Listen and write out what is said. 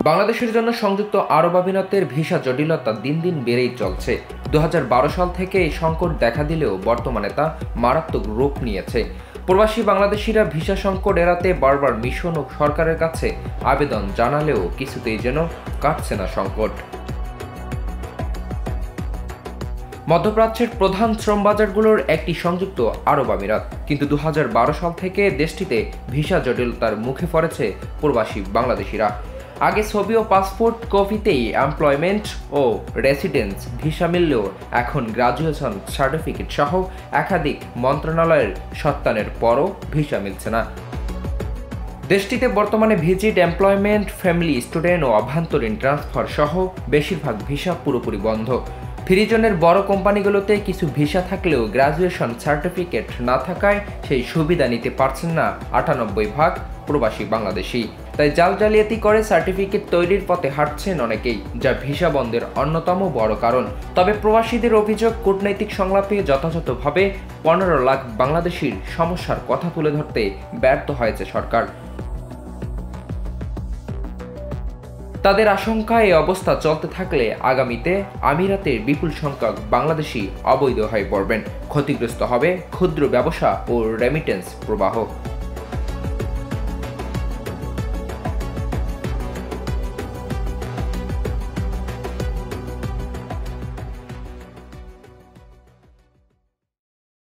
বাংলাদেশের জন্য সংযুক্ত আরব আমিরাতের ভিসা জটিলতা দিন দিন বেড়েই চলছে। 2012 সাল থেকে এই সংকট দেখা দিলেও বর্তমানে তা মারাত্মক রূপ নিয়েছে। প্রবাসী বাংলাদেশিরা ভিসা সংকট এড়াতে বারবার মিশন ও সরকারের কাছে আবেদন জানালেও কিছুতেই যেন কাটছে না সংকট। মধ্যপ্রাচ্যের প্রধান শ্রম বাজারগুলোর একটি সংযুক্ত আরব আমিরাত, কিন্তু 2012 সাল থেকে দেশটিতে ভিসা জটিলতার মুখে পড়েছে প্রবাসী বাংলাদেশিরা। আগে ছবি ও পাসপোর্ট কপিতেই এমপ্লয়মেন্ট ও রেসিডেন্স ভিসা মিললেও এখন গ্রাজুয়েশন সার্টিফিকেট সহ একাধিক মন্ত্রণালয়ের সত্যায়নের পরও ভিসা মিলছে না। দেশটিতে বর্তমানে ভিজিট, এমপ্লয়মেন্ট, ফ্যামিলি, স্টুডেন্ট ও অভ্যন্তরীণ ট্রান্সফার সহ বেশিরভাগ ভিসা পুরোপুরি বন্ধ। ফ্রি জোনের বড় কোম্পানিগুলোতে কিছু ভিসা থাকলেও গ্রাজুয়েশন সার্টিফিকেট না থাকায় সেই সুবিধা নিতে পারছেন না 98% প্রবাসী বাংলাদেশি। তাই জাল জালিয়াতি করে সার্টিফিকেট তৈরির পথে হাঁটছেন অনেকেই, যা ভিসা বন্ধের অন্যতম বড় কারণ। তবে প্রবাসীদের অভিযোগ, কূটনৈতিক সংলাপে যথাযথভাবে 15 লাখ বাংলাদেশির সমস্যার কথা তুলে ধরতে ব্যর্থ হয়েছে সরকার। তাদের আশঙ্কা, এই অবস্থা চলতে থাকলে আগামীতে আমিরাতের বিপুল সংখ্যক বাংলাদেশি অবৈধ হয়ে পড়বেন। ক্ষতিগ্রস্ত হবে ক্ষুদ্র ব্যবসা ও রেমিটেন্স প্রবাহ।